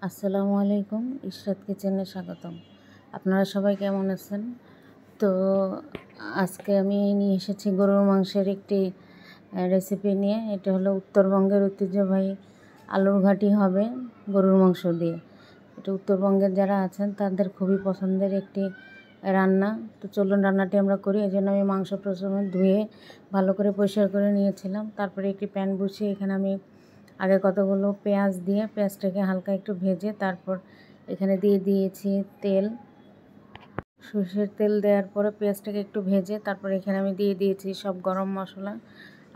আসসালামু আলাইকুম, ইশরাত কিচেনে স্বাগতম। আপনারা সবাই কেমন আছেন? তো আজকে আমি নিয়ে এসেছি গরুর মাংসের একটি রেসিপি নিয়ে। এটা হলো উত্তরবঙ্গের ঐতিহ্যবাহী আলুর ঘাটি হবে গরুর মাংস দিয়ে। এটা উত্তরবঙ্গের যারা আছেন তাদের খুবই পছন্দের একটি রান্না। তো চলুন রান্নাটি আমরা করি। এই জন্য আমি মাংস প্রথমে ধুয়ে ভালো করে পরিষ্কার করে নিয়েছিলাম। তারপরে একটি প্যান বসিয়ে এখানে আমি আগে কতগুলো পেঁয়াজ দিয়ে পেঁয়াজটাকে হালকা একটু ভেজে তারপর এখানে দিয়ে দিয়েছি তেল। সরষের তেল দেওয়ার পরে পেঁয়াজটাকে একটু ভেজে তারপর এখানে আমি দিয়ে দিয়েছি সব গরম মশলা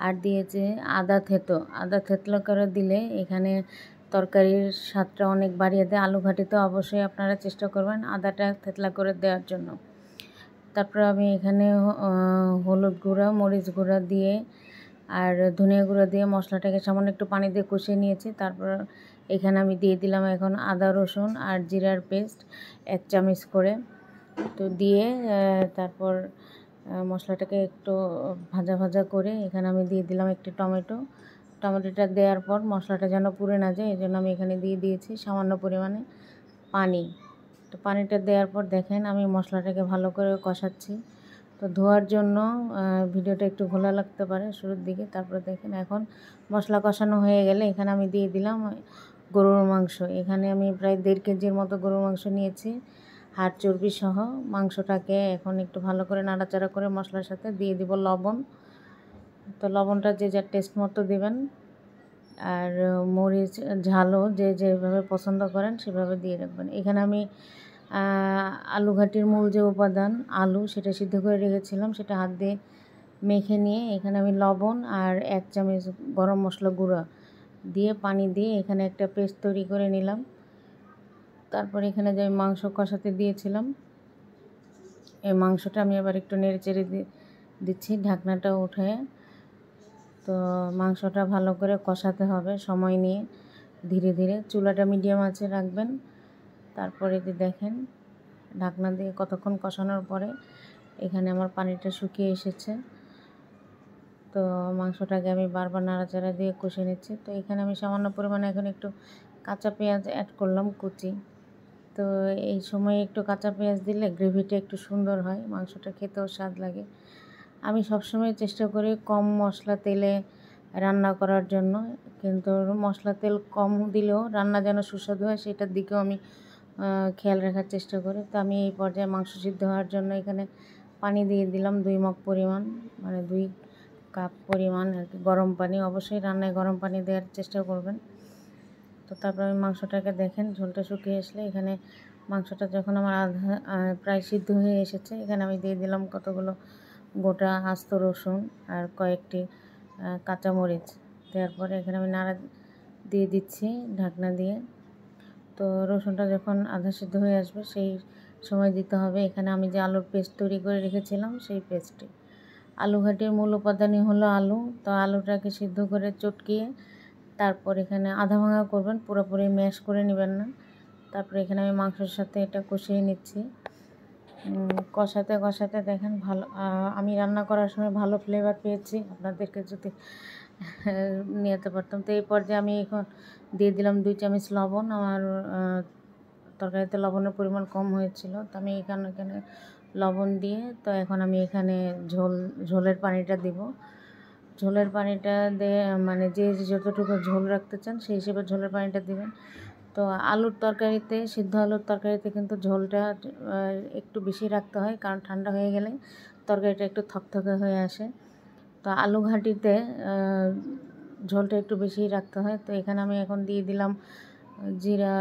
আর দিয়েছি আদা থেতলো করে দিলে এখানে তরকারির স্বাদটা অনেক বাড়িয়ে দেয়। আলু ঘাটিতে অবশ্যই আপনারা চেষ্টা করবেন আদাটা থেতলা করে দেওয়ার জন্য। তারপর আমি এখানে হলুদ গুঁড়া, মরিচ গুঁড়া দিয়ে আর ধনিয়া গুঁড়ো দিয়ে মশলাটাকে সামান্য একটু পানি দিয়ে কষিয়ে নিয়েছি। তারপর এখানে আমি দিয়ে দিলাম এখন আদা রসুন আর জিরার পেস্ট 1 চামচ করে। তো দিয়ে তারপর মশলাটাকে একটু ভাজা ভাজা করে এখানে আমি দিয়ে দিলাম একটি টমেটোটা দেওয়ার পর মশলাটা যেন পুড়ে না যায় এই জন্য আমি এখানে দিয়ে দিয়েছি সামান্য পরিমাণে পানি। তো পানিটা দেওয়ার পর দেখেন আমি মশলাটাকে ভালো করে কষাচ্ছি। তো ধোয়ার জন্য ভিডিওটা একটু ঘোলা লাগতে পারে শুরুর দিকে। তারপরে দেখেন এখন মশলা কষানো হয়ে গেলে এখানে আমি দিয়ে দিলাম গরুর মাংস। এখানে আমি প্রায় 1.5 কেজির মতো গরুর মাংস নিয়েছি, হাড় চর্বি সহ। মাংসটাকে এখন একটু ভালো করে নাড়াচাড়া করে মশলার সাথে দিয়ে দিব লবণ। তো লবণটা যে যার টেস্ট মতো দেবেন আর মরিচ ঝালও যে যেভাবে পছন্দ করেন সেভাবে দিয়ে রাখবেন। এখানে আমি আলু ঘাটির মূল যে উপাদান আলু সেটা সিদ্ধ করে রেখেছিলাম, সেটা হাত দিয়ে মেখে নিয়ে এখানে আমি লবণ আর 1 চামচ গরম মশলা গুঁড়া দিয়ে পানি দিয়ে এখানে একটা পেস্ট তৈরি করে নিলাম। তারপর এখানে যে মাংস কষাতে দিয়েছিলাম এই মাংসটা আমি আবার একটু নেড়ে চেড়ে দিচ্ছি ঢাকনাটা উঠে। তো মাংসটা ভালো করে কষাতে হবে সময় নিয়ে, ধীরে ধীরে। চুলাটা মিডিয়াম আঁচে রাখবেন। তারপরে দেখেন ঢাকনা দিয়ে কতক্ষণ কষানোর পরে এখানে আমার পানিটা শুকিয়ে এসেছে। তো মাংসটাকে আমি বারবার নাড়াচাড়া দিয়ে কষে নিচ্ছি। তো এখানে আমি সামান্য পরিমাণে এখন একটু কাঁচা পেঁয়াজ অ্যাড করলাম কুচি। তো এই সময় একটু কাঁচা পেঁয়াজ দিলে গ্রেভিটা একটু সুন্দর হয়, মাংসটা খেতেও স্বাদ লাগে। আমি সবসময় চেষ্টা করি কম মশলা তেলে রান্না করার জন্য, কিন্তু মশলা তেল কম দিলেও রান্না যেন সুস্বাদু হয় সেটার দিকেও আমি খেয়াল রাখার চেষ্টা করি। তো আমি এই পর্যায়ে মাংস সিদ্ধ হওয়ার জন্য এখানে পানি দিয়ে দিলাম 2 মগ পরিমাণ, মানে 2 কাপ পরিমাণ আর কি গরম পানি। অবশ্যই রান্নায় গরম পানি দেওয়ার চেষ্টা করবেন। তো তারপর আমি মাংসটাকে দেখেন ঝোলটা শুকিয়ে আসলে এখানে মাংসটা যখন আমার প্রায় সিদ্ধ হয়ে এসেছে এখানে আমি দিয়ে দিলাম কতগুলো গোটা আস্ত রসুন আর কয়েকটি কাঁচামরিচ। দেওয়ার পরে এখানে আমি নাড়া দিয়ে দিচ্ছি ঢাকনা দিয়ে। তো রসুনটা যখন আধা সিদ্ধ হয়ে আসবে সেই সময় দিতে হবে এখানে আমি যে আলুর পেস্ট তৈরি করে রেখেছিলাম সেই পেস্টটি। আলু ঘাটির মূল উপাদানই হলো আলু। তো আলুটাকে সিদ্ধ করে চটকিয়ে তারপর এখানে আধা ভাঙা করবেন, পুরোপুরি ম্যাশ করে নেবেন না। তারপরে এখানে আমি মাংসের সাথে এটা কষিয়ে নিচ্ছি। কষাতে কষাতে দেখেন ভালো আমি রান্না করার সময় ভালো ফ্লেভার পেয়েছি, আপনাদেরকে যদি নিতে পারতাম। তো এই পর্যায়ে আমি এখন দিয়ে দিলাম 2 চামচ লবণ। আমার তরকারিতে লবণের পরিমাণ কম হয়েছিল, তো আমি এখানে লবণ দিয়ে তো এখন আমি এখানে ঝোলের পানিটা দিব। ঝোলের পানিটা দিয়ে মানে যে যতটুকু ঝোল রাখতে চান সেই হিসেবে ঝোলের পানিটা দিবেন। তো আলুর তরকারিতে, সিদ্ধ আলুর তরকারিতে কিন্তু ঝোলটা একটু বেশি রাখতে হয়, কারণ ঠান্ডা হয়ে গেলে তরকারিটা একটু থকথকে হয়ে আসে। তো আলু ঘাটিতে ঝোলটা একটু বেশি রাখতে হয়। তো এখানে আমি এখন দিয়ে দিলাম জিরা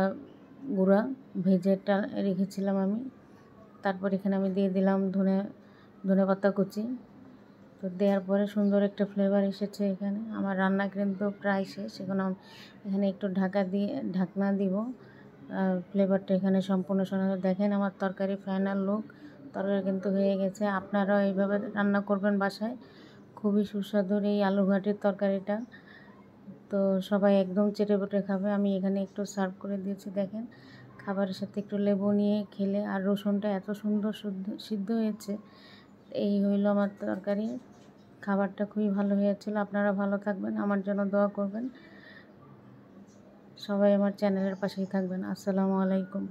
গুঁড়া, ভেজেটা রেখেছিলাম আমি। তারপর এখানে আমি দিয়ে দিলাম ধনেপাতা কুচি। তো দেওয়ার পরে সুন্দর একটা ফ্লেভার এসেছে এখানে। আমার রান্না কিন্তু প্রায় শেষ, এখন এখানে একটু ঢাকনা দিব ফ্লেভারটা এখানে সম্পূর্ণ শোনা। দেখেন আমার তরকারি ফাইনাল লুক, তরকারি কিন্তু হয়ে গেছে। আপনারাও এইভাবে রান্না করবেন বাসায়, খুবই সুস্বাদুর এই আলু ঘাটির তরকারিটা। তো সবাই একদম চেটেপুটে খাবে। আমি এখানে একটু সার্ভ করে দিয়েছি। দেখেন খাবারের সাথে একটু লেবু নিয়ে খেলে, আর রসুনটা এত সুন্দর সিদ্ধ হয়েছে। এই হইল আমার তরকারি। খাবারটা খুবই ভালো হয়েছিল। আপনারা ভালো থাকবেন, আমার জন্য দোয়া করবেন। সবাই আমার চ্যানেলের পাশেই থাকবেন। আসসালামু আলাইকুম।